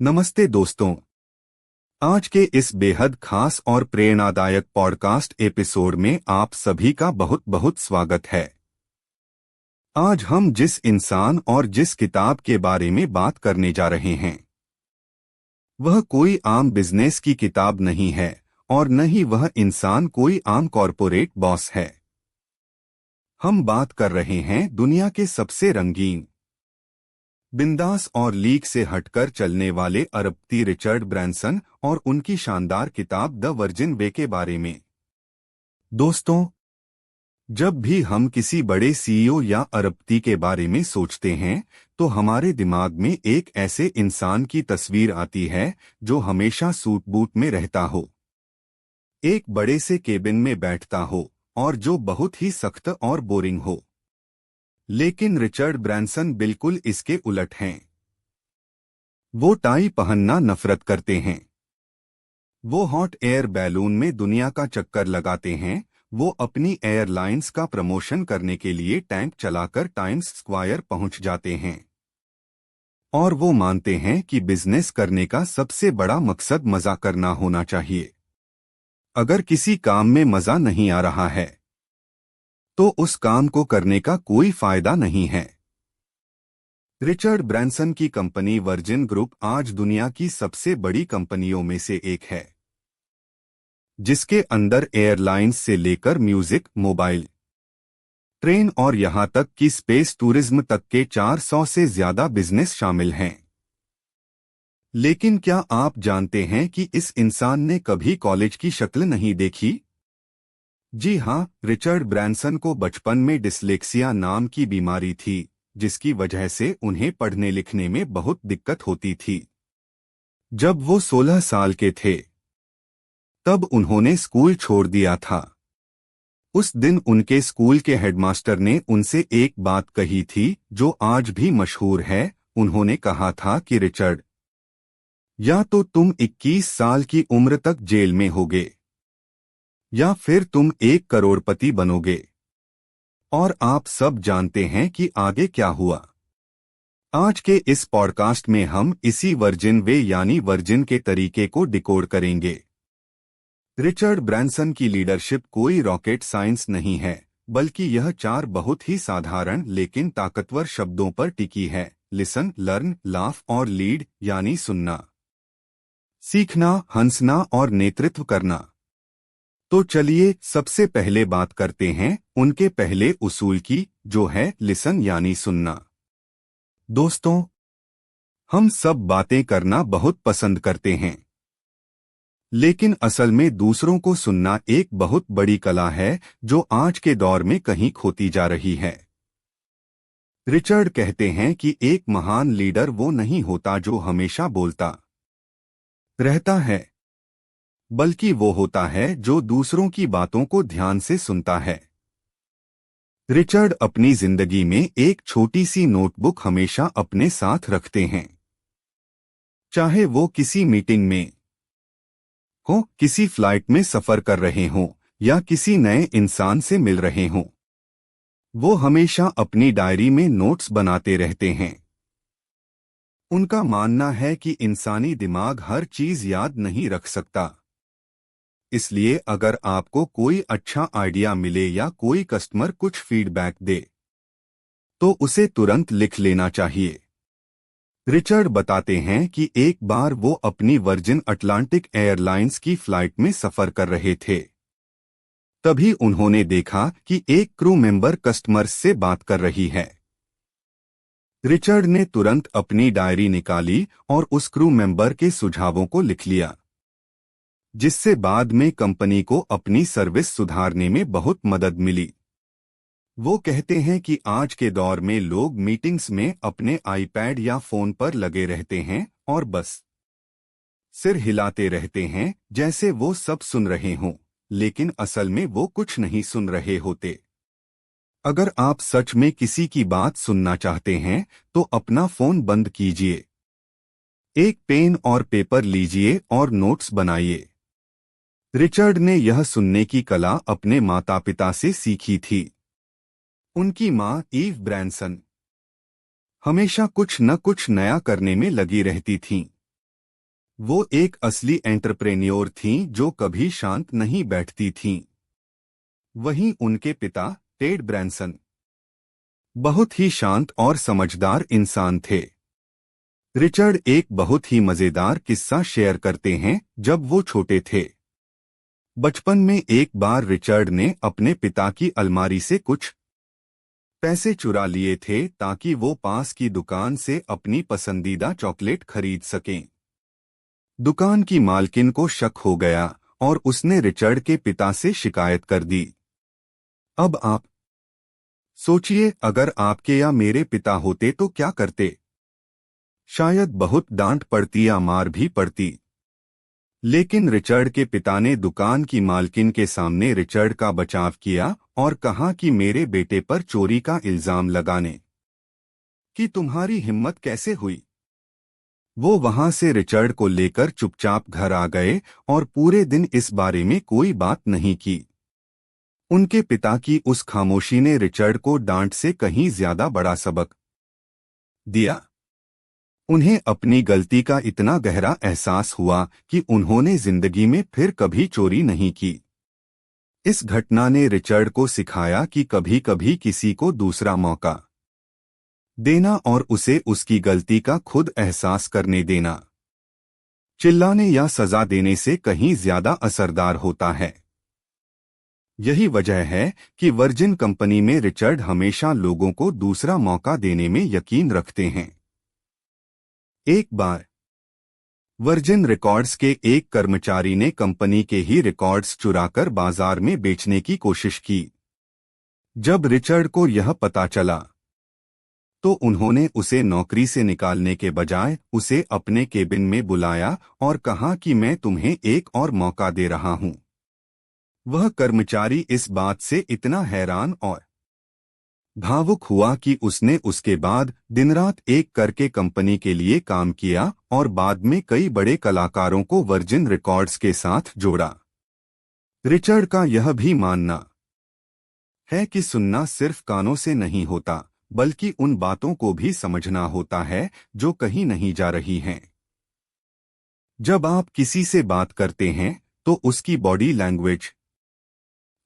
नमस्ते दोस्तों। आज के इस बेहद खास और प्रेरणादायक पॉडकास्ट एपिसोड में आप सभी का बहुत बहुत स्वागत है। आज हम जिस इंसान और जिस किताब के बारे में बात करने जा रहे हैं वह कोई आम बिजनेस की किताब नहीं है और न ही वह इंसान कोई आम कॉरपोरेट बॉस है। हम बात कर रहे हैं दुनिया के सबसे रंगीन, बिंदास और लीक से हटकर चलने वाले अरबपति रिचर्ड ब्रैंसन और उनकी शानदार किताब द वर्जिन वे के बारे में। दोस्तों, जब भी हम किसी बड़े सीईओ या अरबपति के बारे में सोचते हैं तो हमारे दिमाग में एक ऐसे इंसान की तस्वीर आती है जो हमेशा सूट बूट में रहता हो, एक बड़े से केबिन में बैठता हो और जो बहुत ही सख्त और बोरिंग हो। लेकिन रिचर्ड ब्रैंसन बिल्कुल इसके उलट हैं। वो टाई पहनना नफरत करते हैं। वो हॉट एयर बैलून में दुनिया का चक्कर लगाते हैं। वो अपनी एयरलाइंस का प्रमोशन करने के लिए टैंक चलाकर टाइम्स स्क्वायर पहुंच जाते हैं। और वो मानते हैं कि बिजनेस करने का सबसे बड़ा मकसद मजा करना होना चाहिए। अगर किसी काम में मजा नहीं आ रहा है तो उस काम को करने का कोई फायदा नहीं है। रिचर्ड ब्रैंसन की कंपनी वर्जिन ग्रुप आज दुनिया की सबसे बड़ी कंपनियों में से एक है, जिसके अंदर एयरलाइंस से लेकर म्यूजिक, मोबाइल, ट्रेन और यहां तक कि स्पेस टूरिज्म तक के 400 से ज्यादा बिजनेस शामिल हैं। लेकिन क्या आप जानते हैं कि इस इंसान ने कभी कॉलेज की शक्ल नहीं देखी? जी हाँ, रिचर्ड ब्रैंसन को बचपन में डिसलेक्सिया नाम की बीमारी थी, जिसकी वजह से उन्हें पढ़ने लिखने में बहुत दिक्कत होती थी। जब वो 16 साल के थे तब उन्होंने स्कूल छोड़ दिया था। उस दिन उनके स्कूल के हेडमास्टर ने उनसे एक बात कही थी जो आज भी मशहूर है। उन्होंने कहा था कि रिचर्ड, या तो तुम 21 साल की उम्र तक जेल में होगे या फिर तुम 1 करोड़पति बनोगे। और आप सब जानते हैं कि आगे क्या हुआ। आज के इस पॉडकास्ट में हम इसी वर्जिन वे यानी वर्जिन के तरीके को डिकोड करेंगे। रिचर्ड ब्रैंसन की लीडरशिप कोई रॉकेट साइंस नहीं है, बल्कि यह 4 बहुत ही साधारण लेकिन ताकतवर शब्दों पर टिकी है। लिसन, लर्न, लाफ और लीड, यानी सुनना, सीखना, हंसना और नेतृत्व करना। तो चलिए सबसे पहले बात करते हैं उनके पहले उसूल की, जो है लिसन यानी सुनना। दोस्तों, हम सब बातें करना बहुत पसंद करते हैं, लेकिन असल में दूसरों को सुनना एक बहुत बड़ी कला है जो आज के दौर में कहीं खोती जा रही है। रिचर्ड कहते हैं कि एक महान लीडर वो नहीं होता जो हमेशा बोलता रहता है, बल्कि वो होता है जो दूसरों की बातों को ध्यान से सुनता है। रिचर्ड अपनी जिंदगी में एक छोटी सी नोटबुक हमेशा अपने साथ रखते हैं। चाहे वो किसी मीटिंग में हो, किसी फ्लाइट में सफर कर रहे हों या किसी नए इंसान से मिल रहे हों, वो हमेशा अपनी डायरी में नोट्स बनाते रहते हैं। उनका मानना है कि इंसानी दिमाग हर चीज याद नहीं रख सकता। इसलिए अगर आपको कोई अच्छा आइडिया मिले या कोई कस्टमर कुछ फीडबैक दे तो उसे तुरंत लिख लेना चाहिए। रिचर्ड बताते हैं कि एक बार वो अपनी वर्जिन अटलांटिक एयरलाइंस की फ्लाइट में सफर कर रहे थे। तभी उन्होंने देखा कि एक क्रू मेंबर कस्टमर्स से बात कर रही है। रिचर्ड ने तुरंत अपनी डायरी निकाली और उस क्रू मेंबर के सुझावों को लिख लिया, जिससे बाद में कंपनी को अपनी सर्विस सुधारने में बहुत मदद मिली। वो कहते हैं कि आज के दौर में लोग मीटिंग्स में अपने आईपैड या फोन पर लगे रहते हैं और बस सिर हिलाते रहते हैं जैसे वो सब सुन रहे हों, लेकिन असल में वो कुछ नहीं सुन रहे होते। अगर आप सच में किसी की बात सुनना चाहते हैं तो अपना फोन बंद कीजिए, एक पेन और पेपर लीजिए और नोट्स बनाइए। रिचर्ड ने यह सुनने की कला अपने माता पिता से सीखी थी। उनकी मां ईव ब्रैंसन हमेशा कुछ न कुछ नया करने में लगी रहती थीं। वो एक असली एंटरप्रेन्योर थीं जो कभी शांत नहीं बैठती थीं। वहीं उनके पिता टेड ब्रैनसन बहुत ही शांत और समझदार इंसान थे। रिचर्ड एक बहुत ही मजेदार किस्सा शेयर करते हैं। जब वो छोटे थे, बचपन में एक बार रिचर्ड ने अपने पिता की अलमारी से कुछ पैसे चुरा लिए थे ताकि वो पास की दुकान से अपनी पसंदीदा चॉकलेट खरीद सकें। दुकान की मालकिन को शक हो गया और उसने रिचर्ड के पिता से शिकायत कर दी। अब आप सोचिए, अगर आपके या मेरे पिता होते तो क्या करते? शायद बहुत डांट पड़ती या मार भी पड़ती। लेकिन रिचर्ड के पिता ने दुकान की मालकिन के सामने रिचर्ड का बचाव किया और कहा कि मेरे बेटे पर चोरी का इल्जाम लगाने की तुम्हारी हिम्मत कैसे हुई? वो वहां से रिचर्ड को लेकर चुपचाप घर आ गए और पूरे दिन इस बारे में कोई बात नहीं की। उनके पिता की उस खामोशी ने रिचर्ड को डांट से कहीं ज्यादा बड़ा सबक दिया। उन्हें अपनी गलती का इतना गहरा एहसास हुआ कि उन्होंने जिंदगी में फिर कभी चोरी नहीं की। इस घटना ने रिचर्ड को सिखाया कि कभी कभी किसी को दूसरा मौका देना और उसे उसकी गलती का खुद एहसास करने देना, चिल्लाने या सजा देने से कहीं ज्यादा असरदार होता है। यही वजह है कि वर्जिन कंपनी में रिचर्ड हमेशा लोगों को दूसरा मौका देने में यकीन रखते हैं। एक बार वर्जिन रिकॉर्ड्स के एक कर्मचारी ने कंपनी के ही रिकॉर्ड्स चुराकर बाजार में बेचने की कोशिश की। जब रिचर्ड को यह पता चला तो उन्होंने उसे नौकरी से निकालने के बजाय उसे अपने केबिन में बुलाया और कहा कि मैं तुम्हें एक और मौका दे रहा हूं। वह कर्मचारी इस बात से इतना हैरान और भावुक हुआ कि उसने उसके बाद दिन-रात एक करके कंपनी के लिए काम किया और बाद में कई बड़े कलाकारों को वर्जिन रिकॉर्ड्स के साथ जोड़ा। रिचर्ड का यह भी मानना है कि सुनना सिर्फ कानों से नहीं होता, बल्कि उन बातों को भी समझना होता है जो कहीं नहीं जा रही हैं। जब आप किसी से बात करते हैं तो उसकी बॉडी लैंग्वेज,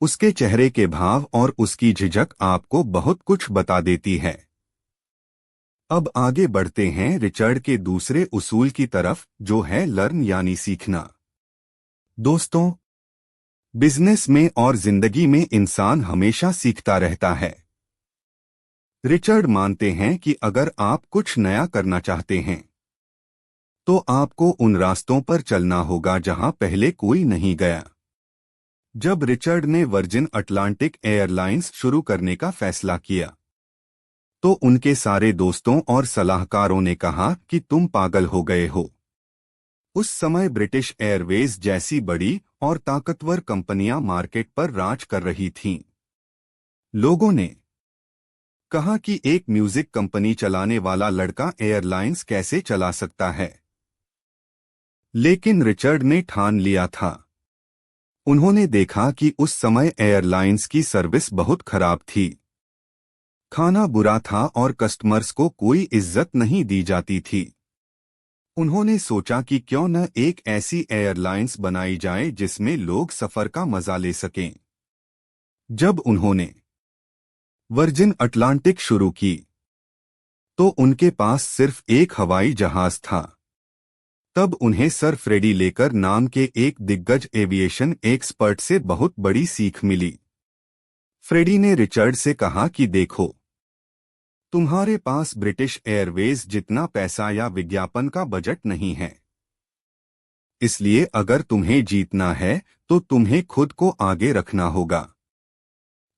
उसके चेहरे के भाव और उसकी झिझक आपको बहुत कुछ बता देती है। अब आगे बढ़ते हैं रिचर्ड के दूसरे उसूल की तरफ, जो है लर्न यानी सीखना। दोस्तों, बिजनेस में और जिंदगी में इंसान हमेशा सीखता रहता है। रिचर्ड मानते हैं कि अगर आप कुछ नया करना चाहते हैं तो आपको उन रास्तों पर चलना होगा जहां पहले कोई नहीं गया। जब रिचर्ड ने वर्जिन अटलांटिक एयरलाइंस शुरू करने का फैसला किया तो उनके सारे दोस्तों और सलाहकारों ने कहा कि तुम पागल हो गए हो। उस समय ब्रिटिश एयरवेज जैसी बड़ी और ताकतवर कंपनियां मार्केट पर राज कर रही थीं। लोगों ने कहा कि एक म्यूजिक कंपनी चलाने वाला लड़का एयरलाइंस कैसे चला सकता है। लेकिन रिचर्ड ने ठान लिया था। उन्होंने देखा कि उस समय एयरलाइंस की सर्विस बहुत खराब थी, खाना बुरा था और कस्टमर्स को कोई इज्जत नहीं दी जाती थी। उन्होंने सोचा कि क्यों न एक ऐसी एयरलाइंस बनाई जाए जिसमें लोग सफर का मजा ले सकें। जब उन्होंने वर्जिन अटलांटिक शुरू की तो उनके पास सिर्फ एक हवाई जहाज था। तब उन्हें सर फ्रेडी लेकर नाम के एक दिग्गज एविएशन एक्सपर्ट से बहुत बड़ी सीख मिली। फ्रेडी ने रिचर्ड से कहा कि देखो, तुम्हारे पास ब्रिटिश एयरवेज जितना पैसा या विज्ञापन का बजट नहीं है, इसलिए अगर तुम्हें जीतना है तो तुम्हें खुद को आगे रखना होगा।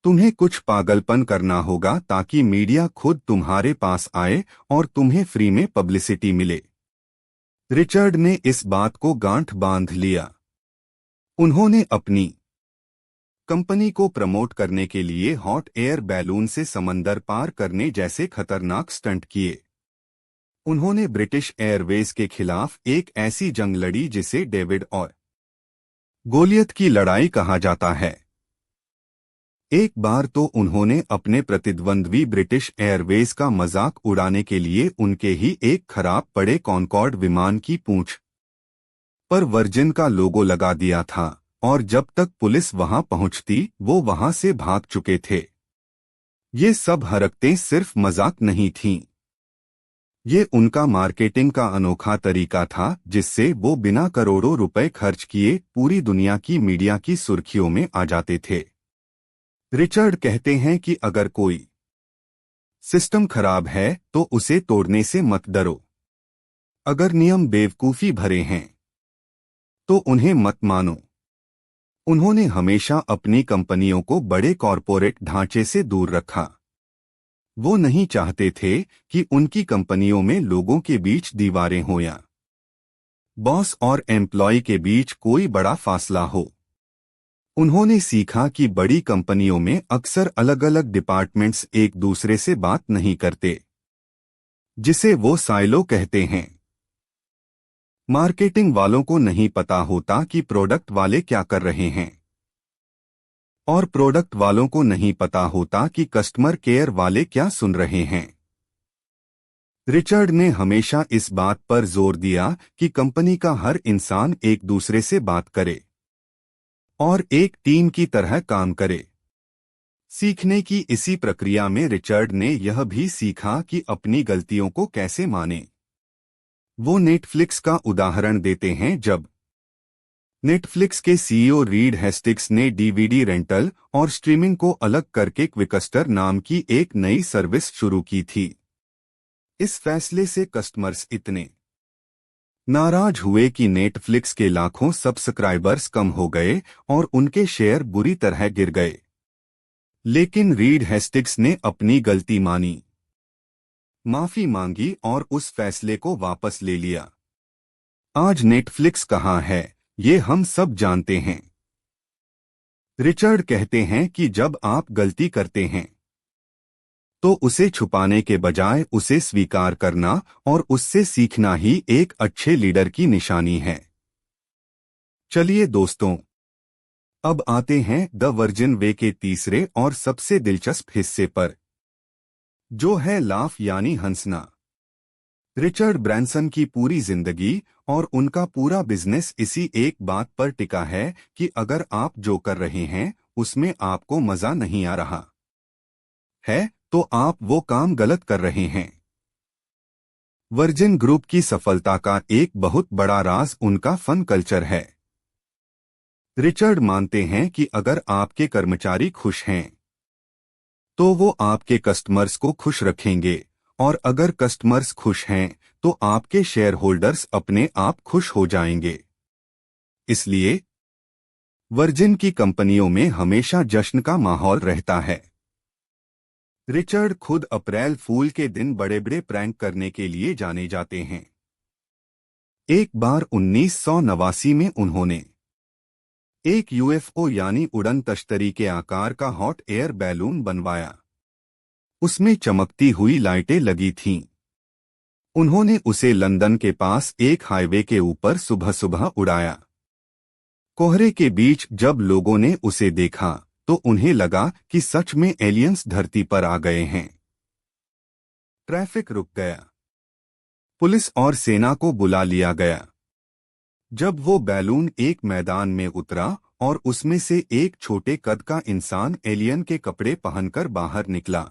तुम्हें कुछ पागलपन करना होगा ताकि मीडिया खुद तुम्हारे पास आए और तुम्हें फ्री में पब्लिसिटी मिले। रिचर्ड ने इस बात को गांठ बांध लिया। उन्होंने अपनी कंपनी को प्रमोट करने के लिए हॉट एयर बैलून से समंदर पार करने जैसे खतरनाक स्टंट किए। उन्होंने ब्रिटिश एयरवेज के खिलाफ एक ऐसी जंग लड़ी जिसे डेविड और गोलियत की लड़ाई कहा जाता है। एक बार तो उन्होंने अपने प्रतिद्वंद्वी ब्रिटिश एयरवेज का मजाक उड़ाने के लिए उनके ही एक खराब पड़े कॉनकॉर्ड विमान की पूंछ पर वर्जिन का लोगो लगा दिया था और जब तक पुलिस वहां पहुंचती वो वहां से भाग चुके थे। ये सब हरकतें सिर्फ मजाक नहीं थीं। ये उनका मार्केटिंग का अनोखा तरीका था जिससे वो बिना करोड़ों रुपए खर्च किए पूरी दुनिया की मीडिया की सुर्खियों में आ जाते थे। रिचर्ड कहते हैं कि अगर कोई सिस्टम खराब है तो उसे तोड़ने से मत डरो। अगर नियम बेवकूफी भरे हैं तो उन्हें मत मानो। उन्होंने हमेशा अपनी कंपनियों को बड़े कॉरपोरेट ढांचे से दूर रखा। वो नहीं चाहते थे कि उनकी कंपनियों में लोगों के बीच दीवारें हो या बॉस और एम्प्लॉय के बीच कोई बड़ा फासला हो। उन्होंने सीखा कि बड़ी कंपनियों में अक्सर अलग अलग डिपार्टमेंट्स एक दूसरे से बात नहीं करते, जिसे वो साइलो कहते हैं। मार्केटिंग वालों को नहीं पता होता कि प्रोडक्ट वाले क्या कर रहे हैं और प्रोडक्ट वालों को नहीं पता होता कि कस्टमर केयर वाले क्या सुन रहे हैं। रिचर्ड ने हमेशा इस बात पर जोर दिया कि कंपनी का हर इंसान एक दूसरे से बात करे और एक टीम की तरह काम करे। सीखने की इसी प्रक्रिया में रिचर्ड ने यह भी सीखा कि अपनी गलतियों को कैसे माने। वो नेटफ्लिक्स का उदाहरण देते हैं। जब नेटफ्लिक्स के सीईओ रीड हेस्टिग्स ने डीवीडी रेंटल और स्ट्रीमिंग को अलग करके क्विकस्टर नाम की एक नई सर्विस शुरू की थी। इस फैसले से कस्टमर्स इतने नाराज हुए कि नेटफ्लिक्स के लाखों सब्सक्राइबर्स कम हो गए और उनके शेयर बुरी तरह गिर गए। लेकिन रीड हेस्टिग्स ने अपनी गलती मानी, माफी मांगी और उस फैसले को वापस ले लिया। आज नेटफ्लिक्स कहाँ है ये हम सब जानते हैं। रिचर्ड कहते हैं कि जब आप गलती करते हैं तो उसे छुपाने के बजाय उसे स्वीकार करना और उससे सीखना ही एक अच्छे लीडर की निशानी है। चलिए दोस्तों, अब आते हैं द वर्जिन वे के तीसरे और सबसे दिलचस्प हिस्से पर, जो है लाफ यानी हंसना। रिचर्ड ब्रैंसन की पूरी जिंदगी और उनका पूरा बिजनेस इसी एक बात पर टिका है कि अगर आप जो कर रहे हैं उसमें आपको मजा नहीं आ रहा है तो आप वो काम गलत कर रहे हैं। वर्जिन ग्रुप की सफलता का एक बहुत बड़ा राज उनका फन कल्चर है। रिचर्ड मानते हैं कि अगर आपके कर्मचारी खुश हैं तो वो आपके कस्टमर्स को खुश रखेंगे और अगर कस्टमर्स खुश हैं तो आपके शेयर होल्डर्स अपने आप खुश हो जाएंगे। इसलिए वर्जिन की कंपनियों में हमेशा जश्न का माहौल रहता है। रिचर्ड खुद अप्रैल फूल के दिन बड़े बड़े प्रैंक करने के लिए जाने जाते हैं। एक बार 1989 में उन्होंने एक यूएफओ यानी उड़न तश्तरी के आकार का हॉट एयर बैलून बनवाया। उसमें चमकती हुई लाइटें लगी थीं। उन्होंने उसे लंदन के पास एक हाईवे के ऊपर सुबह सुबह उड़ाया। कोहरे के बीच जब लोगों ने उसे देखा तो उन्हें लगा कि सच में एलियंस धरती पर आ गए हैं। ट्रैफिक रुक गया। पुलिस और सेना को बुला लिया गया। जब वो बैलून एक मैदान में उतरा और उसमें से एक छोटे कद का इंसान एलियन के कपड़े पहनकर बाहर निकला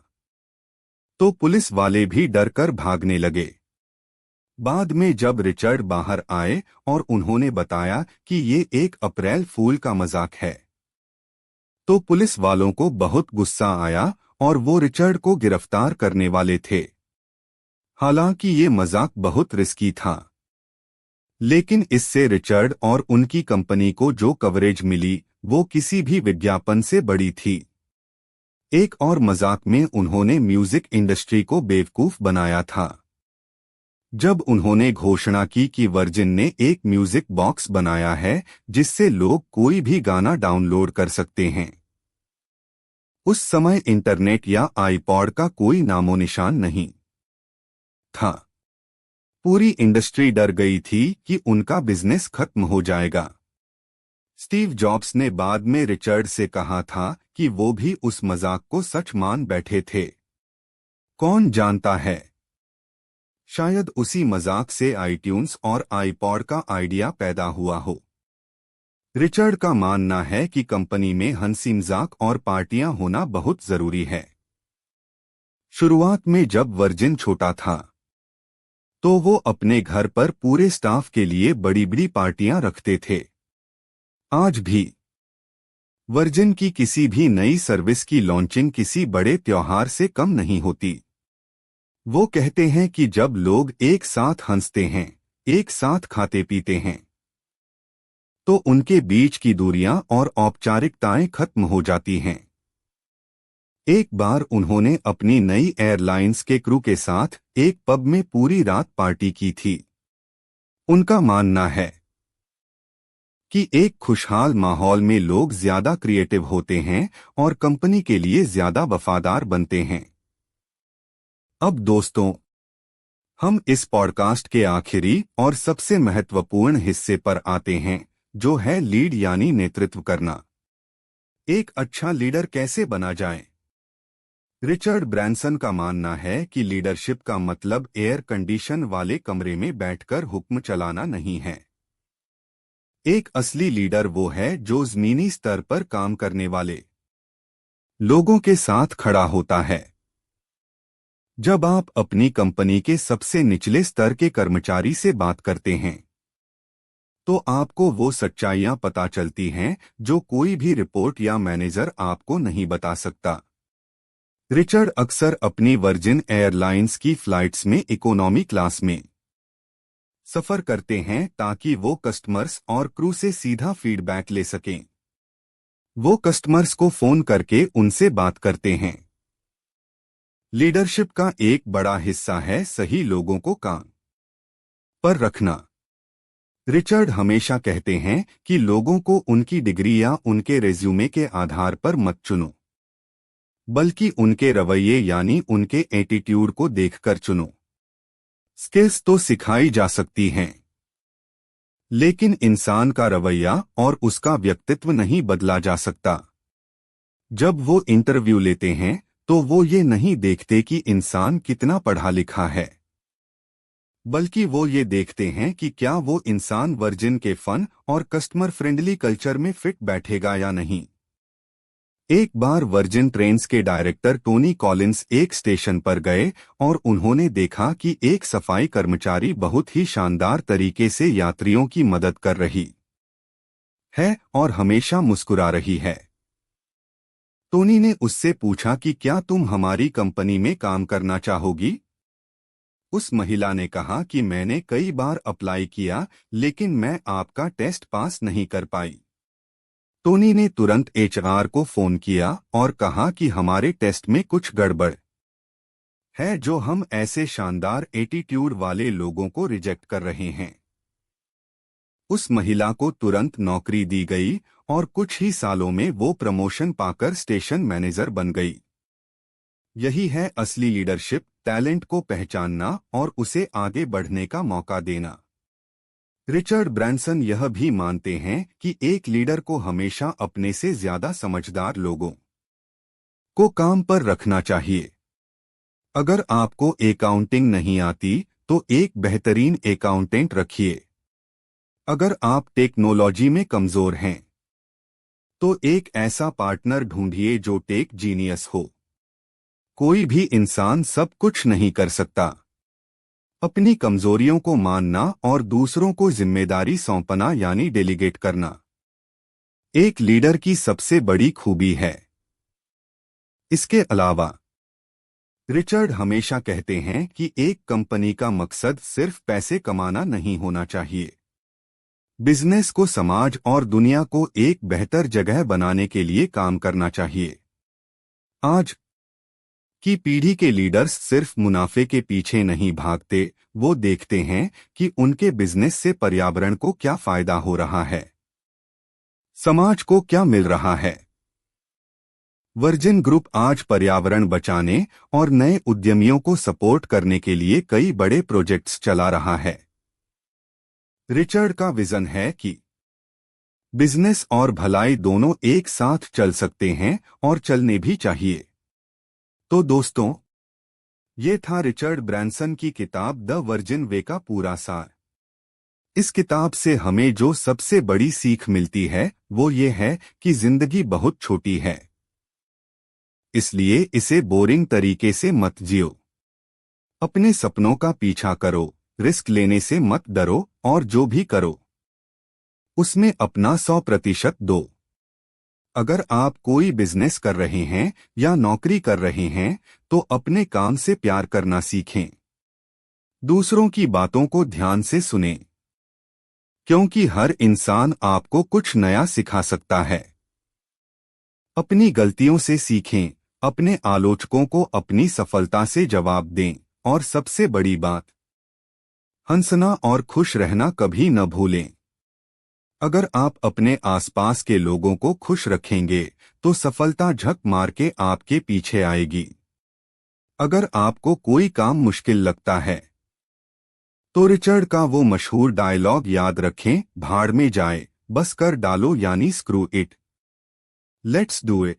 तो पुलिस वाले भी डरकर भागने लगे। बाद में जब रिचर्ड बाहर आए और उन्होंने बताया कि ये एक अप्रैल फूल का मजाक है तो पुलिस वालों को बहुत गुस्सा आया और वो रिचर्ड को गिरफ्तार करने वाले थे। हालांकि ये मजाक बहुत रिस्की था, लेकिन इससे रिचर्ड और उनकी कंपनी को जो कवरेज मिली वो किसी भी विज्ञापन से बड़ी थी। एक और मजाक में उन्होंने म्यूजिक इंडस्ट्री को बेवकूफ बनाया था जब उन्होंने घोषणा की कि वर्जिन ने एक म्यूजिक बॉक्स बनाया है जिससे लोग कोई भी गाना डाउनलोड कर सकते हैं। उस समय इंटरनेट या आईपॉड का कोई नामो निशान नहीं था। पूरी इंडस्ट्री डर गई थी कि उनका बिजनेस खत्म हो जाएगा। स्टीव जॉब्स ने बाद में रिचर्ड से कहा था कि वो भी उस मजाक को सच मान बैठे थे। कौन जानता है, शायद उसी मजाक से आईट्यून्स और आईपॉड का आइडिया पैदा हुआ हो। रिचर्ड का मानना है कि कंपनी में हंसी मजाक और पार्टियां होना बहुत जरूरी है। शुरुआत में जब वर्जिन छोटा था तो वो अपने घर पर पूरे स्टाफ के लिए बड़ी बड़ी पार्टियां रखते थे। आज भी वर्जिन की किसी भी नई सर्विस की लॉन्चिंग किसी बड़े त्योहार से कम नहीं होती। वो कहते हैं कि जब लोग एक साथ हंसते हैं, एक साथ खाते पीते हैं, तो उनके बीच की दूरियां और औपचारिकताएं खत्म हो जाती हैं। एक बार उन्होंने अपनी नई एयरलाइंस के क्रू के साथ एक पब में पूरी रात पार्टी की थी। उनका मानना है कि एक खुशहाल माहौल में लोग ज्यादा क्रिएटिव होते हैं और कंपनी के लिए ज्यादा वफादार बनते हैं। अब दोस्तों, हम इस पॉडकास्ट के आखिरी और सबसे महत्वपूर्ण हिस्से पर आते हैं, जो है लीड यानी नेतृत्व करना। एक अच्छा लीडर कैसे बना जाए? रिचर्ड ब्रैंसन का मानना है कि लीडरशिप का मतलब एयर कंडीशन वाले कमरे में बैठकर हुक्म चलाना नहीं है। एक असली लीडर वो है जो जमीनी स्तर पर काम करने वाले लोगों के साथ खड़ा होता है। जब आप अपनी कंपनी के सबसे निचले स्तर के कर्मचारी से बात करते हैं तो आपको वो सच्चाइयां पता चलती हैं जो कोई भी रिपोर्ट या मैनेजर आपको नहीं बता सकता। रिचर्ड अक्सर अपनी वर्जिन एयरलाइंस की फ्लाइट्स में इकोनॉमी क्लास में सफर करते हैं ताकि वो कस्टमर्स और क्रू से सीधा फीडबैक ले सकें। वो कस्टमर्स को फोन करके उनसे बात करते हैं। लीडरशिप का एक बड़ा हिस्सा है सही लोगों को काम पर रखना। रिचर्ड हमेशा कहते हैं कि लोगों को उनकी डिग्री या उनके रेज्यूमे के आधार पर मत चुनो, बल्कि उनके रवैये यानी उनके एटीट्यूड को देखकर चुनो। स्किल्स तो सिखाई जा सकती हैं, लेकिन इंसान का रवैया और उसका व्यक्तित्व नहीं बदला जा सकता। जब वो इंटरव्यू लेते हैं तो वो ये नहीं देखते कि इंसान कितना पढ़ा लिखा है, बल्कि वो ये देखते हैं कि क्या वो इंसान वर्जिन के फन और कस्टमर फ्रेंडली कल्चर में फिट बैठेगा या नहीं। एक बार वर्जिन ट्रेन्स के डायरेक्टर टोनी कॉलिंस एक स्टेशन पर गए और उन्होंने देखा कि एक सफाई कर्मचारी बहुत ही शानदार तरीके से यात्रियों की मदद कर रही है और हमेशा मुस्कुरा रही है। टोनी ने उससे पूछा कि क्या तुम हमारी कंपनी में काम करना चाहोगी? उस महिला ने कहा कि मैंने कई बार अप्लाई किया, लेकिन मैं आपका टेस्ट पास नहीं कर पाई। टोनी ने तुरंत एचआर को फोन किया और कहा कि हमारे टेस्ट में कुछ गड़बड़ है, जो हम ऐसे शानदार एटीट्यूड वाले लोगों को रिजेक्ट कर रहे हैं। उस महिला को तुरंत नौकरी दी गई और कुछ ही सालों में वो प्रमोशन पाकर स्टेशन मैनेजर बन गई। यही है असली लीडरशिप, टैलेंट को पहचानना और उसे आगे बढ़ने का मौका देना। रिचर्ड ब्रैंसन यह भी मानते हैं कि एक लीडर को हमेशा अपने से ज्यादा समझदार लोगों को काम पर रखना चाहिए। अगर आपको अकाउंटिंग नहीं आती तो एक बेहतरीन अकाउंटेंट रखिए। अगर आप टेक्नोलॉजी में कमजोर हैं तो एक ऐसा पार्टनर ढूंढिए जो टेक जीनियस हो। कोई भी इंसान सब कुछ नहीं कर सकता। अपनी कमजोरियों को मानना और दूसरों को जिम्मेदारी सौंपना यानी डेलीगेट करना एक लीडर की सबसे बड़ी खूबी है। इसके अलावा रिचर्ड हमेशा कहते हैं कि एक कंपनी का मकसद सिर्फ पैसे कमाना नहीं होना चाहिए। बिजनेस को समाज और दुनिया को एक बेहतर जगह बनाने के लिए काम करना चाहिए। आज की पीढ़ी के लीडर्स सिर्फ मुनाफे के पीछे नहीं भागते, वो देखते हैं कि उनके बिजनेस से पर्यावरण को क्या फायदा हो रहा है, समाज को क्या मिल रहा है। वर्जिन ग्रुप आज पर्यावरण बचाने और नए उद्यमियों को सपोर्ट करने के लिए कई बड़े प्रोजेक्ट्स चला रहा है। रिचर्ड का विजन है कि बिजनेस और भलाई दोनों एक साथ चल सकते हैं और चलने भी चाहिए। तो दोस्तों, ये था रिचर्ड ब्रैंसन की किताब द वर्जिन वे का पूरा सार। इस किताब से हमें जो सबसे बड़ी सीख मिलती है वो ये है कि जिंदगी बहुत छोटी है, इसलिए इसे बोरिंग तरीके से मत जियो। अपने सपनों का पीछा करो, रिस्क लेने से मत डरो और जो भी करो उसमें अपना 100% दो। अगर आप कोई बिजनेस कर रहे हैं या नौकरी कर रहे हैं तो अपने काम से प्यार करना सीखें। दूसरों की बातों को ध्यान से सुनें, क्योंकि हर इंसान आपको कुछ नया सिखा सकता है। अपनी गलतियों से सीखें, अपने आलोचकों को अपनी सफलता से जवाब दें और सबसे बड़ी बात, हंसना और खुश रहना कभी न भूलें। अगर आप अपने आसपास के लोगों को खुश रखेंगे तो सफलता झक मार के आपके पीछे आएगी। अगर आपको कोई काम मुश्किल लगता है तो रिचर्ड का वो मशहूर डायलॉग याद रखें, भाड़ में जाए, बस कर डालो, यानी screw it, let's do it.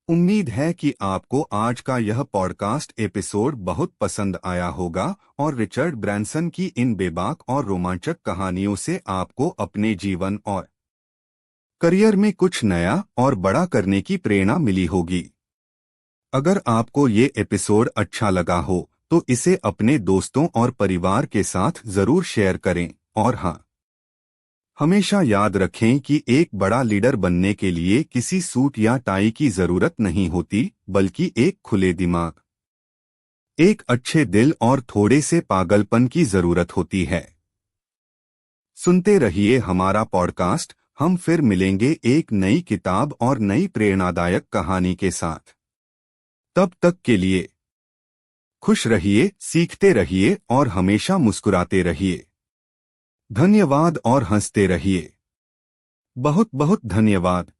उम्मीद है कि आपको आज का यह पॉडकास्ट एपिसोड बहुत पसंद आया होगा और रिचर्ड ब्रैंसन की इन बेबाक और रोमांचक कहानियों से आपको अपने जीवन और करियर में कुछ नया और बड़ा करने की प्रेरणा मिली होगी। अगर आपको ये एपिसोड अच्छा लगा हो तो इसे अपने दोस्तों और परिवार के साथ जरूर शेयर करें। और हाँ, हमेशा याद रखें कि एक बड़ा लीडर बनने के लिए किसी सूट या टाई की जरूरत नहीं होती, बल्कि एक खुले दिमाग, एक अच्छे दिल और थोड़े से पागलपन की जरूरत होती है। सुनते रहिए हमारा पॉडकास्ट। हम फिर मिलेंगे एक नई किताब और नई प्रेरणादायक कहानी के साथ। तब तक के लिए खुश रहिए, सीखते रहिए और हमेशा मुस्कुराते रहिए। धन्यवाद और हंसते रहिए। बहुत बहुत धन्यवाद।